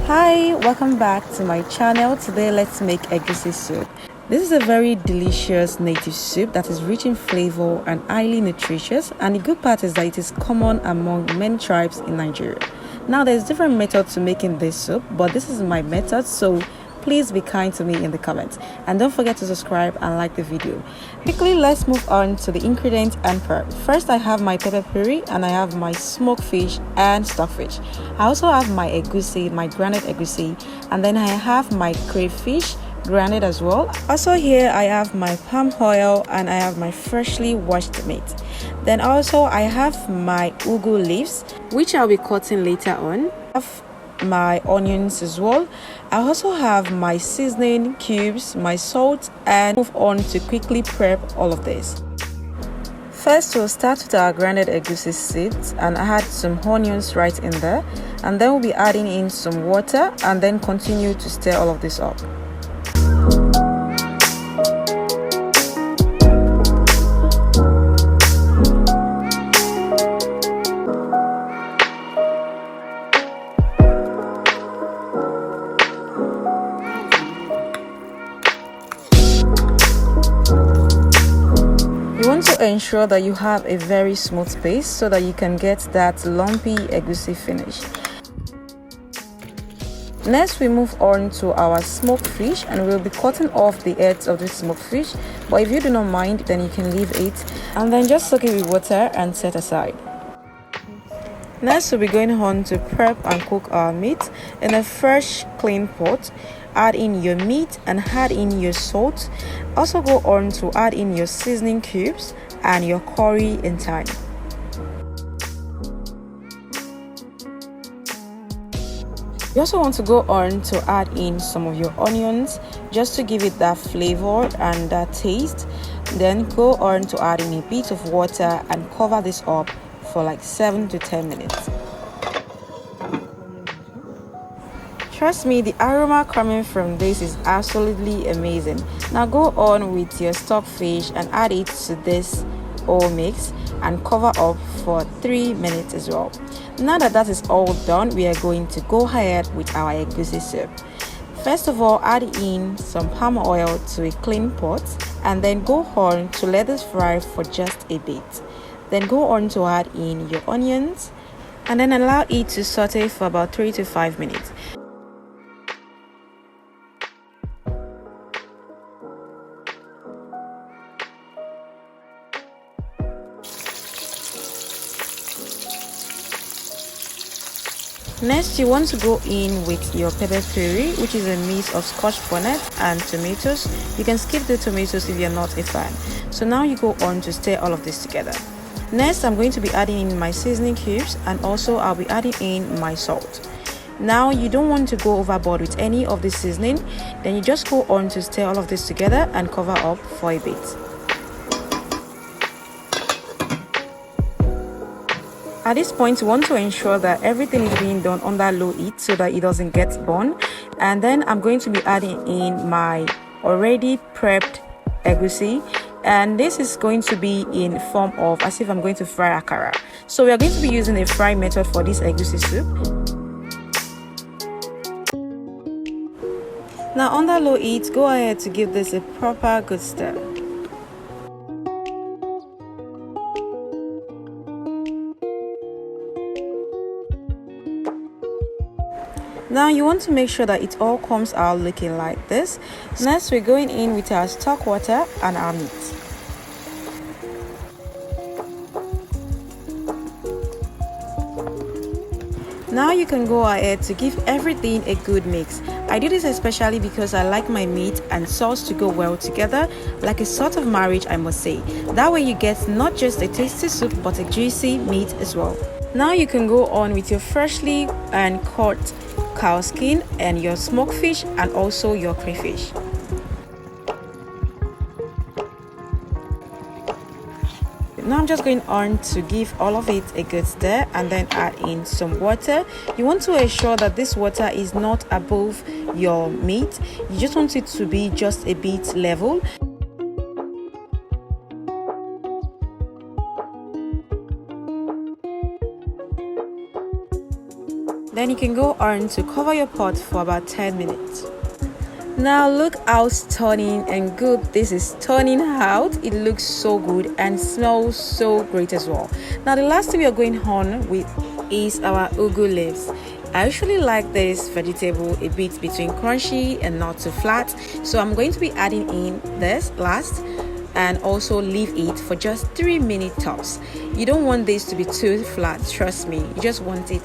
Hi, welcome back to my channel. Today let's make egusi soup. This is a very delicious native soup that is rich in flavor and highly nutritious, and the good part is that it is common among many tribes in Nigeria. Now there's different methods to making this soup, but this is my method, so please be kind to me in the comments and don't forget to subscribe and like the video. Quickly, let's move on to the ingredients and prep. First, I have my pepper puree and I have my smoked fish and stockfish. I also have my egusi, my grounded egusi, and then I have my crayfish grounded as well. Also here I have my palm oil and I have my freshly washed meat. Then also I have my ugu leaves, which I'll be cutting later on. I have my onions as well. I also have my seasoning cubes, my salt, and move on to quickly prep all of this. First, we'll start with our grounded egusi seeds and add some onions right in there, and then we'll be adding in some water and then continue to stir all of this up. You want to ensure that you have a very smooth paste so that you can get that lumpy egusi finish. Next, we move on to our smoked fish and we'll be cutting off the heads of the smoked fish, but if you do not mind, then you can leave it and then just soak it with water and set aside. Next, we'll be going on to prep and cook our meat in a fresh clean pot. Add in your meat and add in your salt. Also go on to add in your seasoning cubes and your curry in time. You also want to go on to add in some of your onions just to give it that flavor and that taste. Then go on to add in a bit of water and cover this up for like 7 to 10 minutes. Trust me, the aroma coming from this is absolutely amazing. Now go on with your stockfish and add it to this whole mix and cover up for 3 minutes as well. Now that is all done, we are going to go ahead with our egusi soup. First of all, add in some palm oil to a clean pot and then go on to let this fry for just a bit. Then go on to add in your onions and then allow it to saute for about 3 to 5 minutes. Next, you want to go in with your pepper puree, which is a mix of scotch bonnet and tomatoes. You can skip the tomatoes if you're not a fan. So now you go on to stir all of this together. Next, I'm going to be adding in my seasoning cubes and also I'll be adding in my salt. Now you don't want to go overboard with any of the seasoning, then you just go on to stir all of this together and cover up for a bit. At this point, you want to ensure that everything is being done under low heat so that it doesn't get burned. And then I'm going to be adding in my already prepped egusi. And this is going to be in form of as if I'm going to fry akara. So we are going to be using a fry method for this egusi soup. Now under low heat, go ahead to give this a proper good stir. Now you want to make sure that it all comes out looking like this. Next, we're going in with our stock water and our meat. Now you can go ahead to give everything a good mix. I do this especially because I like my meat and sauce to go well together, like a sort of marriage, I must say. That way you get not just a tasty soup but a juicy meat as well. Now you can go on with your freshly and cut cow skin and your smoked fish and also your crayfish. Now I'm just going on to give all of it a good stir and then add in some water. You want to ensure that this water is not above your meat. You just want it to be just a bit level. then you can go on to cover your pot for about 10 minutes. Now look how stunning and good this is turning out. It looks so good and smells so great as well. Now the last thing we are going on with is our ugu leaves. I actually like this vegetable a bit between crunchy and not too flat, so I'm going to be adding in this last and also leave it for just 3 minutes tops. You don't want this to be too flat, trust me. You just want it,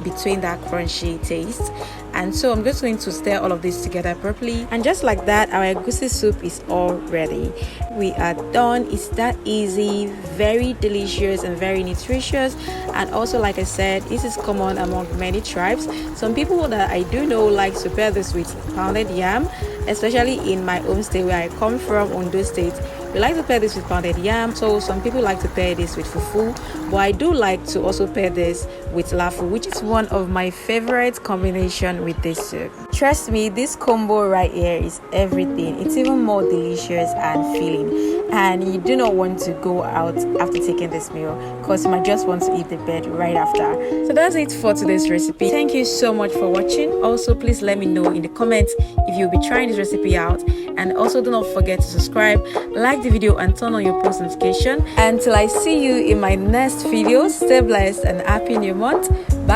between that crunchy taste. And so I'm just going to stir all of this together properly, and just like that, our egusi soup is all ready. We are done. It's that easy, very delicious and very nutritious. And also, like I said, this is common among many tribes. Some people that I do know like to pair this with pounded yam, especially in my home state where I come from, Ondo State. We like to pair this with pounded yam, so some people like to pair this with fufu, but I do like to also pair this with lafu, which is one of my favorite combination with this soup. Trust me, this combo right here is everything. It's even more delicious and filling, and you do not want to go out after taking this meal because you might just want to eat the bed right after. So that's it for today's recipe. Thank you so much for watching. Also, please let me know in the comments if you'll be trying this recipe out, and also do not forget to subscribe, like the video, and turn on your post notification. Until I see you in my next video, stay blessed and happy new month. Bye.